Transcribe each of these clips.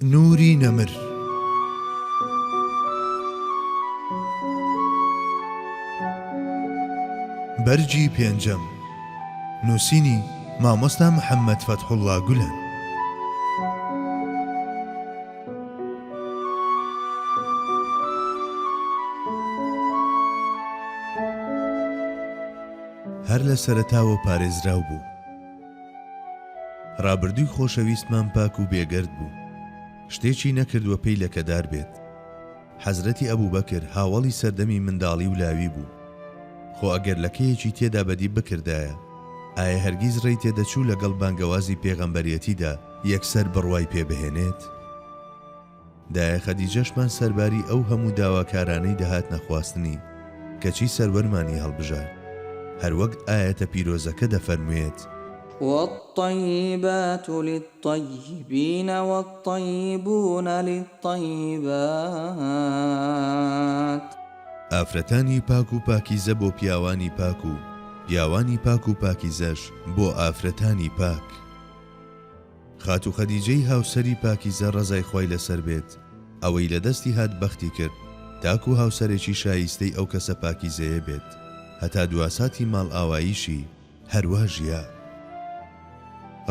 نوری نەمر. بەرجی پێنجەم، نووسینی مامۆستا محەممەد فەتحوڵڵا گولان. هەر لە سەرەتاوە پارێزراو بوو. ڕابردووی خۆشەویستمان پاک و بێگەرد بوو، شتێکی نەکردووە پێی لەکەدار بێت. حەزرەتی ئەبوبەکر هاوڵی سەردەمی منداڵی و لاوی بوو. خۆ ئەگەر لەکەیەکی تێدا بەدی بکردایە، ئایا هەرگیز ڕێی تێدەچوو لەگەڵ بانگەوازی پێغەمبەریەتیدا یەکسەر بڕوای پێبهێنێت؟ دایە خەدیجەشمان سەرباری ئەو هەموو داواکارانەی دەهات نەخواستنی کەچی سەروەرمانی هەڵبژارد، هەروەک ئاەتە پیرۆزەکە دەفەرموێت: والطيبات للطيبين والطيبون للطيبات. ئافرەتانی پاک و پاکیزە بۆ پیاوانی پاک و پیاوانی پاک و پاکیزەش بۆ ئافرەتانی پاک. خات و خەدیجەی هاوسەری پاکیزە ڕەزای خۆی لەسەر بێت ئەوەی لە دەستی هات بەختی کرد تاکو هاوسەرێکی شایستەی ئەو کەسە پاکیزەیە بێت، هەتا دواساتی ماڵ ئاواییشی هەروە ژیا.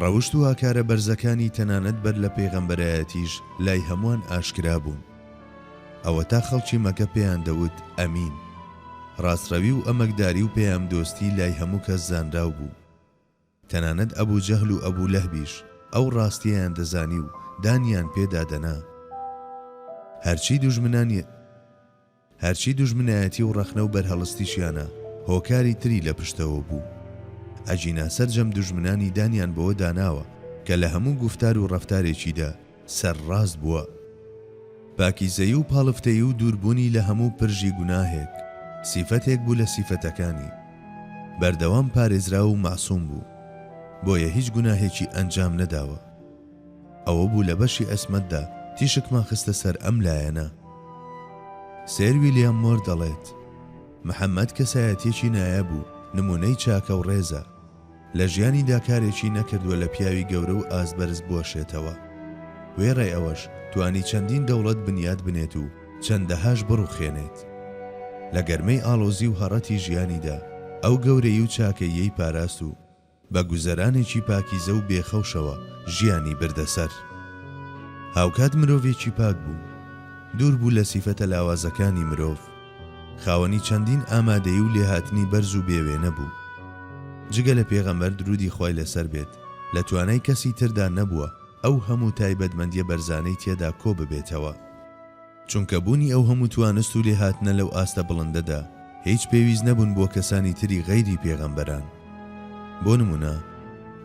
ڕەوشت و ئاکارە بەرزەکانی تەنانەت بەر لە پێغەمبەرایەتیش لای هەمووان ئاشکرا بوون. ئەوە تا خەڵکی مەکە پێیان دەوت ئەمین. ڕاستڕەوی و ئەمەکداری و پێیان دۆستی لای هەموو کەس زانراو بوو. تەنانەت ئەبوو جەهل و ئەبوو لەهبیش ئەو ڕاستیەیان دەزانی و دانیان پێدادەنا. هەرچی دوژمنایەتی و ڕەخنە و بەرهەڵستیشیانە هۆکاری تری لە پشتەوە بوو. ئەجینا سەرجەم دوژمنانی دانیان بەوە داناوە کە لە هەموو گفتار و ڕەفتارێکیدا سەرڕاست بووە. پاکیزەیی و پاڵفتەیی و دووربوونی لە هەموو پرژی گوناهێک سیفەتێک بوو لە سیفەتەکانی. بەردەوام پارێزرا و معسووم بوو، بۆیە هیچ گوناهێکی ئەنجام نەداوە. ئەوە بوو لە بەشی ئەسمەتدا تیشکمان خستە سەر ئەم لایەنە. سێر ویلیام مۆر دەڵێت محەممەد کەسایەتێکی نایە بوو، نمونەی چاکە و ڕێزە، لە ژیانیدا کارێکی نەکردووە لە پیاوی گەورە و ئازبەرز بوەشێتەوە. وێڕێ ئەوەش توانی چەندین دەوڵەت بنیاد بنێت و چەندەهاش بڕوخێنێت. لە گەرمەی ئاڵۆزی و هەڕەتی ژیانیدا ئەو گەورەی و چاکەیەی پاراست و بە گوزەرانێکی پاکیزە و بێخەوشەوە ژیانی بردەسەر. هاوکات مرۆڤێکی پاک بوو، دوور بوو لە سیفەتە لاوازەکانی مرۆڤ، خاوەنی چەندین ئامادەیی و لێهاتنی بەرز و بێوێنە بوو. جگە لە پێغەمبەر درودی خۆی لەسەر بێت لە توانای کەسی تردا نەبووە ئەو هەموو تایبەتمەندیە بەرزانەی تێدا کۆ ببێتەوە. چونکە بوونی ئەو هەموو توانست و لێهاتنە لەو ئاستە بڵندەدا هیچ پێویست نەبوون بۆ کەسانی تری غەیری پێغەمبەران. بۆ نمونە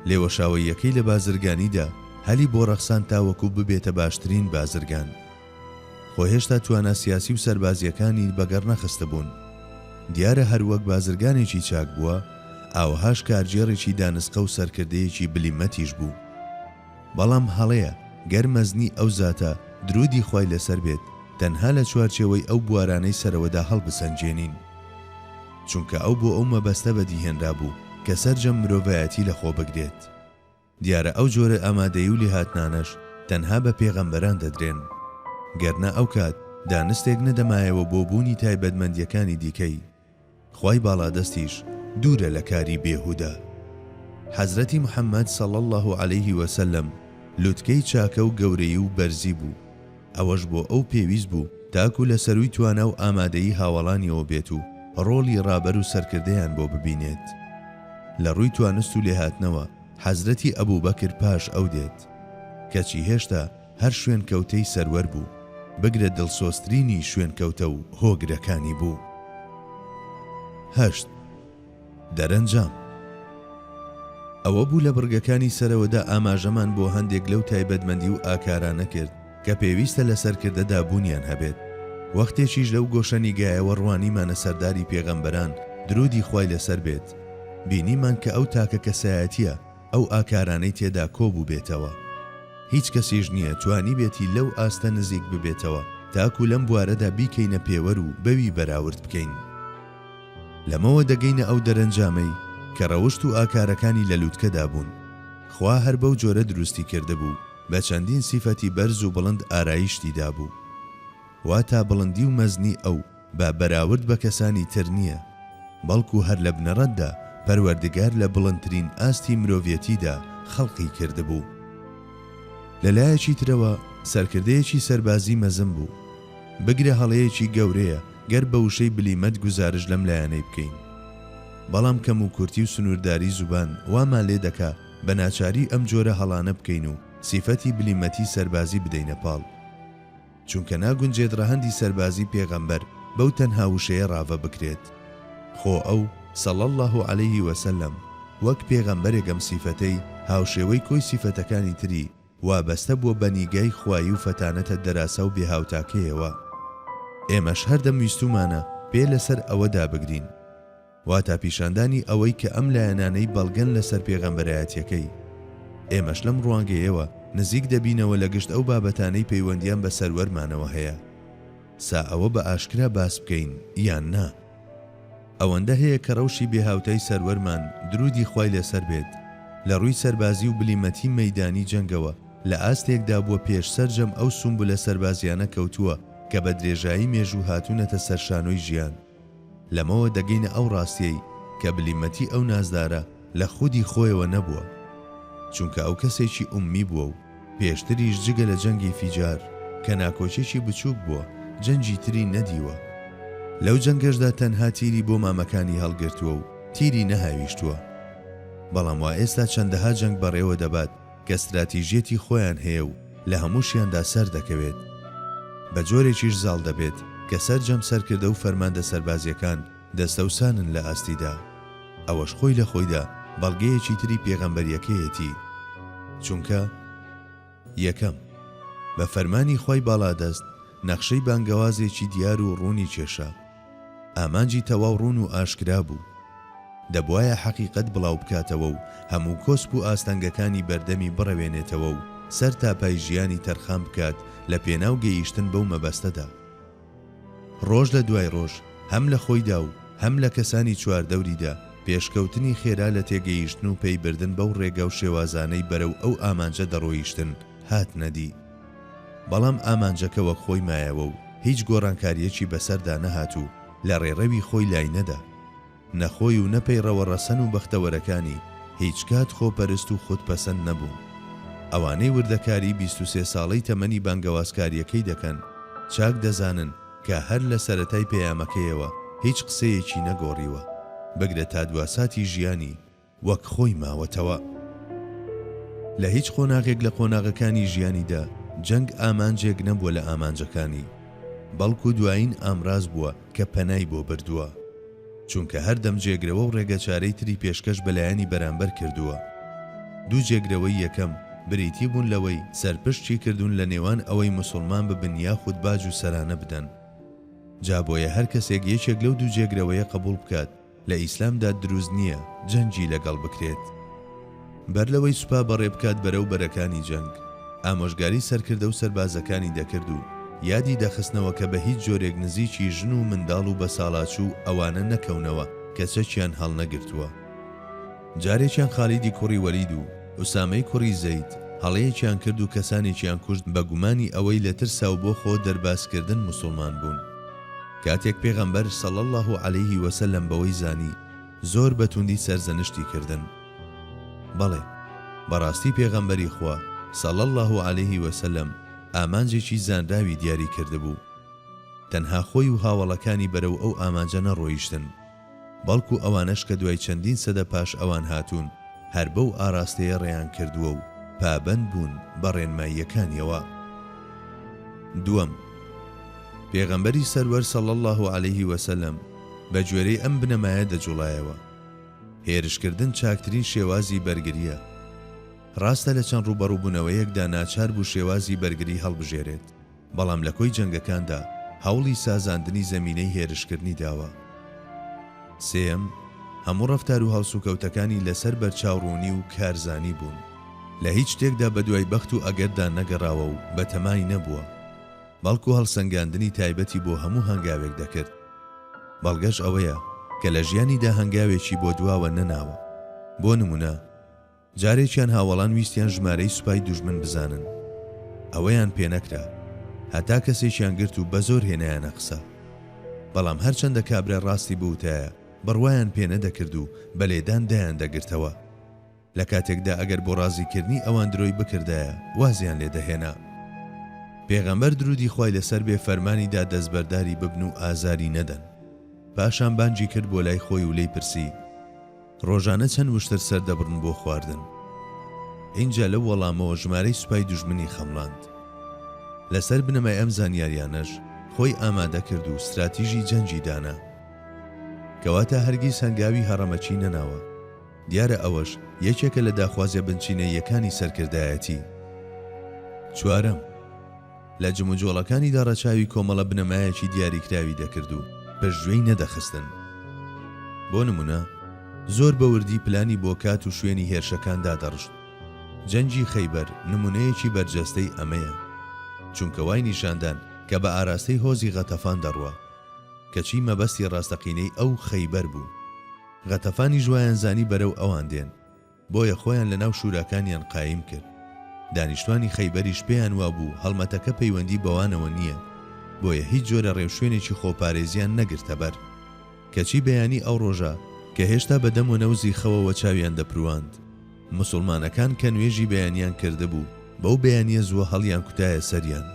لێوەشاوەیەکەی لە بازرگانیدا هەلی بۆ ڕەخسان تاوەکو ببێتە باشترین بازرگان. خۆ هێشتا توانە سیاسی و سەربازیەکانی بەگەڕ نەخستە بوون. دیارە هەروەک بازرگانێکی چاک بووە، ئاوهاش کارجێڕێکی دانسقە و سەرکردەیەکی بلیمەتیش بوو. بەڵام هەڵەیە گەر مەزنی ئەو زاتە درودی خۆی لەسەر بێت تەنها لە چوارچێوەی ئەو بوارانەی سەرەوەدا هەڵبسەنجێنین، چونکە ئەو بۆ ئەو مەبەستە بەدیهێنرا بوو کە سەرجەم مرۆڤایەتی لە خۆ بگرێت. دیارە ئەو جۆرە ئامادەیی و لێهاتنانەش تەنها بە پێغەمبەران دەدرێن، گەرنا ئەو کات دانستێک نەدەمایەوە بۆ بوونی تایبەتمەندیەکانی دیکەی. خوای باڵادەستیش دوورە لە کاری بێهودا. حەزرەتی محەممەد صەڵی الله عەلەیه وسەلەم لوتکەی چاکە و گەورەی و بەرزی بوو. ئەوەش بۆ ئەو پێویست بوو تاکو لە سەروی توانە و ئامادەیی هاوڵانیەوە بێت و ڕۆڵی ڕابەر و سەرکردەیان بۆ ببینێت. لە ڕووی توانست و لێهاتنەوە حەزرەتی ئەبوبەکر پاش ئەو دێت، کەچی هێشتا هەر شوێن کەوتەی سەروەر بوو، بگرە دڵسۆسترینی شوێن کەوتە و هۆگرەکانی بوو. 8. دەرەنجام. ئەوە بوو لە بڕگەکانی سەرەوەدا ئاماژەمان بۆ هەندێک لەو تایبەتمەندی و ئاکارانە کرد کە پێویستە لە سەرکردەدا بوونیان هەبێت. وەختێکیش لەو گۆشەنی گایەوە ڕوانیمانە سەرداری پێغەمبەران درودی خۆی لەسەر بێت، بینیمان کە ئەو تاکە کەسایەتیە ئەو ئاکارانەی تێدا کۆبوو بێتەوە. هیچ کەسیش نییە توانی بێتی لەو ئاستە نزیک ببێتەوە تاکو لەم بوارەدا بیکەینە پێوەر و بەوی بەراورد بکەین. لەمەوە دەگەینە ئەو دەرەنجامەی کە ڕەوشت و ئاکارەکانی لە لووتکەدا بوون. خوا هەر بەو جۆرە دروستی کرده بوو بە چەندین سیفەتی بەرز و بڵند ئارایشتیدا بوو. واتە بڵندی و مەزنی ئەو با بەراورد بە کەسانی تر نییە، بەڵکو هەر لە بنەڕەتدا پەروەردگار لە بڵندترین ئاستی مرۆڤیەتیدا خەڵقی کردبوو. لەلایەکی ترەوە سەرکردەیەکی سەربازی مەزن بوو. بگرە هەڵەیەکی گەورەیە گەر بە وشەی بلیمەت گوزارش لەم لایەنەی بکەین. بەڵام کەم و کورتی و سنوورداری زوبان وامان لێ دەکا بە ناچاری ئەم جۆرە هەڵانە بکەین و سیفەتی بلیمەتی سەربازی بدەینە پاڵ، چونکە ناگونجێت ڕەهەندی سەربازی پێغەمبەر بەو تەنها وشەیە ڕاوە بکرێت. خۆ ئەو صلی الله علیه وسلم وەک پێغەمبەرێکم سیفەتەی هاوشێوەی کۆی سیفەتەکانی تری وابەستە بووە بە نیگای خوایی و فەتانەتە دەراسە و بێهاوتاکەیەوە. ئێمەش هەردەم ویستومانە پێ لەسەر ئەوەدا بگرین، واتا پیشاندانی ئەوەی کە ئەم لایەنانەی بەڵگەن لەسەر پێغەمبەرایەتیەکەی. ئێمەش لەم ڕوانگەیەوە نزیک دەبینەوە لە گشت ئەو بابەتانەی پەیوەندیان بە سەروەرمانەوە هەیە. سا ئەوە بە ئاشکرا باس بکەین یان نا. ئەوەندە هەیە کە ڕەوشی بێهاوتای سەروەرمان درودی خوای لەسەر بێت لە ڕووی سەربازی و بلیمەتی مەیدانی جەنگەوە لە ئاستێکدا بووە پێش سەرجەم ئەو سومبولە سەربازیانە کەوتووە کە بە درێژایی مێژوو هاتوونەتە سەرشانۆی ژیان. لەمەوە دەگەینە ئەو ڕاستیەی کە بلیمەتی ئەو نازدارە لە خودی خۆیەوە نەبووە، چونکە ئەو کەسێکی ئومی بووە و پێشتریش جگە لە جەنگی فیجار کە ناکۆچێکی بچووک بووە جەنگی تری نەدیوە. لەو جەنگەشدا تەنها تیری بۆ مامەکانی هەڵگرتووە و تیری نەهاویشتووە. بەڵام وا ئێستا چەندەها جەنگ بەڕێوە دەبات کە استراتیژیەتی خۆیان هەیە و لە هەمووشیاندا سەر دەکەوێت. بە جۆرێکیش زاڵ دەبێت کە سەرجەم سەرکردە و فەرماندە سەربازیەکان دەستەوسانن لە ئاستیدا. ئەوەش خۆی لە خۆیدا بەڵگەیەکی تری پێغەمبەریەکەیەتی، چونکە یەکەم بە فەرمانی خۆی باڵادەست نەخشەی بانگەوازێکی دیار و ڕوونی کێشە. ئامانجی تەواو ڕوون و ئاشکرا بوو. دەبوایە حەقیقەت بڵاو بکاتەوە و هەموو کۆسپ و ئاستەنگەکانی بەردەمی بڕەوێنێتەوە و سەر تاپای ژیانی تەرخان بکات لە پێناو گەیشتن بەو مەبەستەدا. ڕۆژ لە دوای ڕۆژ هەم لە خۆیدا و هەم لە کەسانی چواردەوریدا پێشکەوتنی خێرا لە تێگەیشتن و پەیبردن بەو ڕێگە و شێوازانەی بەرەو ئەو ئامانجە دەڕۆیشتن هات نەدی. بەڵام ئامانجەکە وەک خۆی مایەوە و هیچ گۆڕانکاریەکی بەسەردا نەهات و لە ڕێڕەوی خۆی لای نەدا. نەخۆی و نەپەیڕەوە ڕەسەن و بەختەوەرەکانی هیچ کات خۆپەرست و خودپەسەند نەبوون. ئەوانەی وردەکاری 23 ساڵەی تەمەنی بانگەوازکاریەکەی دەکەن چاک دەزانن کە هەر لە سەرەتای پەیامەکەیەوە هیچ قسەیەکی نەگۆڕیوە، بگرە تا دواساتی ژیانی وەک خۆی ماوەتەوە. لە هیچ قۆناغێک لە قۆناغەکانی ژیانیدا جەنگ ئامانجێک نەبووە لە ئامانجەکانی، بەڵکو دوایین ئامراز بووە کە پەنای بۆ بردووە، چونکە هەر دەم جێگرەوە و ڕێگەچارەی تری پێشکەش بەلایانی بەرامبەر کردووە. دوو جێگرەوەی یەکەم بریتی بوون لەوەی سەرپشتی کردوون لە نێوان ئەوەی مسلمان ببن یا خودباج و سەرانە بدەن. جا بۆیە هەر کەسێک یەکێک لەو دوو جێگرەوەیە قبول بکات لە ئیسلامدا دروست نییە جەنگی لەگەڵ بکرێت. بەر لەوەی سوپا بەڕێ بکات بەرەو بەرەکانی جەنگ، ئامۆژگاری سەرکردە و سەربازەکانی دەکرد و یادی دەخستنەوە کە بە هیچ جۆرێک نزیکی ژن و منداڵ و بەساڵاچوو ئەوانە نەکەونەوە کە چەکیان هەڵ نەگرتووە. جارێکیان خالیدی کوڕی وەلید و ئوسامەی کوڕی زەید هەڵەیەکیان کرد و کەسانێکیان کوشت بە گومانی ئەوەی لە ترسا و بۆ خۆ دەرباسکردن مسلمان بوون. کاتێک پێغەمبەر صلی الله علیه وسلم بەوەی زانی زۆر بەتوندی سەرزەنشتی کردن. بەڵێ بەڕاستی پێغەمبەری خوا صلی الله علیه وسلم ئامانجێکی زانراوی دیاری کردبوو. تەنها خۆی و هاوڵەکانی بەرەو ئەو ئامانجە نەڕۆیشتن، بەڵکو ئەوانەش کە دوای چەندین سەدە پاش ئەوان هاتوون هەر بەو ئاراستەیە ڕێیان کردووە و پابەند بوون بە ڕێنماییەکانیەوە. دووەم، پێغەمبەری سەروەر صلی الله علیه وسلم بە گوێرەی ئەم بنەمایە دەجوڵایەوە. هێرشکردن چاکترین شێوازی بەرگریە. ڕاستە لە چەند ڕوبەڕووبوونەوەیەکدا ناچار بوو شێوازی بەرگری هەڵبژێرێت، بەڵام لە کۆی جەنگەکاندا هەوڵی سازاندنی زەمینەی هێرشکردنی داوە. سێم، هەموو ڕەفتار و هەڵسوکەوتەکانی لەسەر بەرچاوڕوونی و کارزانی بوون. لە هیچ شتێکدا بە دوای بەخت و ئەگەردا نەگەڕاوە و بەتەمای نەبووە، بەڵکو هەڵسەنگاندنی تایبەتی بۆ هەموو هەنگاوێک دەکرد. بەڵگەش ئەوەیە کە لە ژیانیدا هەنگاوێکی بۆ دواوە نەناوە. بۆ نمونە جارێکیان هاوڵان ویستیان ژمارەی سوپای دوژمن بزانن. ئەوەیان پێنەکرا، هەتا کەسێکیان گرت و بە زۆر هێنایانە قسە. بەڵام هەرچەندە کابرا ڕاستی بوتایە بڕوایان پێنە دەکرد و بە لێدان دایان دەگرتەوە. لە کاتێکدا ئەگەر بۆ ڕازیکردنی ئەوان درۆی بکردایە وازیان لێ دەهێنا. پێغەمبەر درودی خوای لەسەر بێ فەرمانیدا دەستبەرداری ببن و ئازاری نەدەن. پاشان بانجی کرد بۆ لای خۆی و لێی پرسی ڕۆژانە چەند وشتر سەردەبڕن بۆ خواردن. اینجا لەو وەڵامەوە ژمارەی سوپای دوژمنی خەمڵاند. لەسەر بنەمای ئەم زانیاریانەش خۆی ئامادە کرد و استراتیژی جەنجی دانا. کەواتە هەرگیز هەنگاوی هەڕەمەچی نەناوە. دیارە ئەوەش یەکێکە لە داخوازیە بنچینەیەکانی سەرکردایەتی. چوارەم، لە جموجۆڵەکانیدا ڕەچاوی کۆمەڵە بنەمایەکی دیاریکراوی دەکرد و پشتگوێی نەدەخستن. بۆ نمونە زۆر بە وردی پلانی بۆ کات و شوێنی هێرشەکاندا دەڕشت. جەنجی خەیبەر نمونەیەکی بەرجەستەی ئەمەیە، چونکە وای نیشاندان کە بە ئاراستەی هۆزی غەتەفان دەڕوە، کەچی مەبەستی ڕاستەقینەی ئەو خەیبەر بوو. غەتەفانی ژوایان زانی بەرەو ئەوان دێن، بۆیە خۆیان لەناو شوراکانیان قایم کرد. دانیشتوانی خەیبەریش پێیان وابوو هەڵمەتەکە پەیوەندی بەوانەوە نییە، بۆیە هیچ جۆرە ڕێوشوێنێکی خۆپارێزیان نەگرتە بەر. کەچی بەیانی ئەو ڕۆژە کە هێشتا بەدەم و نەوزی خەوەوە چاویان دەپرواند، مسلمانەکان کە نوێژی بەیانیان کردبوو بەو بەیانیە زووە هەڵیان کوتایە سەریان.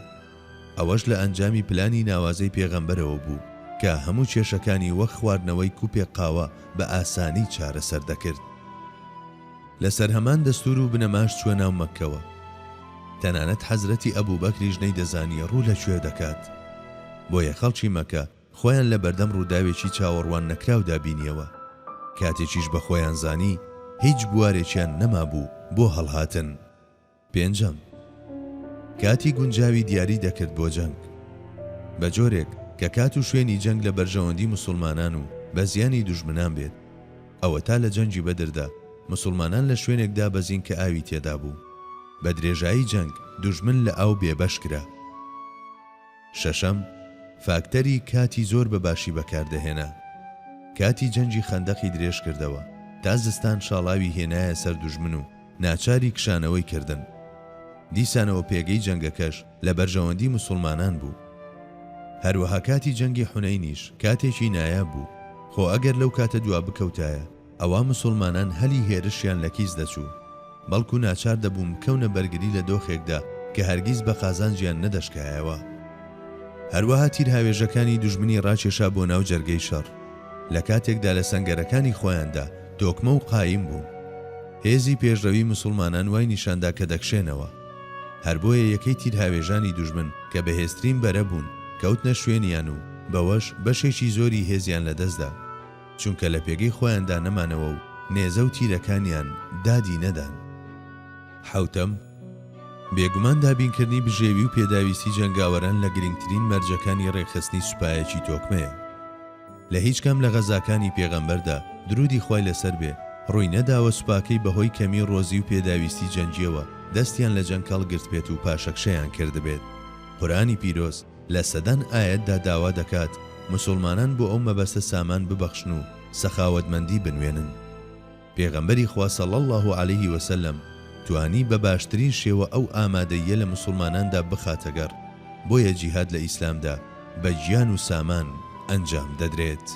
ئەوەش لە ئەنجامی پلانی ناوازەی پێغەمبەرەوە بوو کە هەموو کێشەکانی وەک خواردنەوەی کوپێ قاوە بە ئاسانی چارەسەر دەکرد. لەسەر هەمان دەستور و بنەماش چوە ناو مەککەوە. تەنانەت حەزرەتی ئەبوبەکریش نەیدەزانیە ڕوو لەکوێ دەکات، بۆیە خەڵکی مەکە خۆیان لە بەردەم ڕووداوێکی چاوەڕوان نەکراودا بینیەوە. کاتێکیش بە خۆیان زانی هیچ بوارێکیان نەما بوو بۆ هەڵهاتن. پێنجەم، کاتی گونجاوی دیاری دەکرد بۆ جەنگ، بە جۆرێک کە کات و شوێنی جەنگ لە بەرژەوەندی مسلمانان و بە زیانی دوژمنان بێت. ئەوە تا لە جەنگی بەدردا مسلمانان لە شوێنێکدا بەزین کە ئاوی تێدا بوو، بە درێژایی جەنگ دوژمن لە ئاو بێبەش کرا. شەشەم، فاکتەری کاتی زۆر بەباشی بەکاردەهێنا. کاتی جەنجی خەندەقی درێژ کردەوە تا زستان شاڵاوی هێنایە سەر دوژمن و ناچاری کشانەوەی کردن. دیسانەوە پێگەی جەنگەکەش لە بەرژەوەندی مسلمانان بوو. هەروەها کاتی جەنگی حونەینیش کاتێکی نایاب بوو، خۆ ئەگەر لەو کاتە دوا بکەوتایە ئەوە مسلمانان هەلی هێرشیان لە کیس دەچوو، بەڵکو ناچار دەبووم کەونە بەرگری لە دۆخێکدا کە هەرگیز بە قازانجیان نەدەشکایەوە. هەروەها تیر هاوێژەکانی دوژمنی ڕاکێشا بۆ ناو جەرگەی شەڕ. لە کاتێکدا لە سەنگەرەکانی خۆیاندا تۆکمە و قایم بوو. هێزی پێشڕەوی مسلمانان وای نیشاندا کە دەکشێنەوە. هەر بۆیە یەکەی تیر هاوێژانی دوژمن کە بەهێزترین بەرە بوون کەوتنە شوێنیان و بەوەش بەشێکی زۆری هێزیان لەدەستدا، چونکە لە پێگەی خۆیاندا نەمانەوە و نێزە و تیرەکانیان دادی نەدان. حوتەم، بێگومان دابینکردنی بژێوی و پێداویستی جەنگاوەران لە گرنگترین مەرجەکانی ڕێکخستنی سوپایەکی تۆکمەیە. لە هیچ کەم لە غەزاکانی پێغەمبەردا درودی خوای لەسەر بێ ڕووی نەداوە سوپاکەی بەهۆی کەمی ڕۆزی و پێداویستی جەنجیەوە دەستیان لە جەنگ هەڵگرت بێت و پاشەکشەیان کردبێت. قورئانی پیرۆز لە سەدان ئایەتدا داوا دەکات مسلمانان بۆ ئەو مەبەستە سامان ببەخشن و سەخاوەتمەندی بنوێنن. پێغەمبەری خوا صلی الله علیه وسلم توانی بە باشترین شێوە ئەو ئامادەیە لە مسلماناندا بخاتەگەڕ، بۆیە جیهاد لە ئیسلامدا بە گیان و سامان ئەنجام دەدرێت.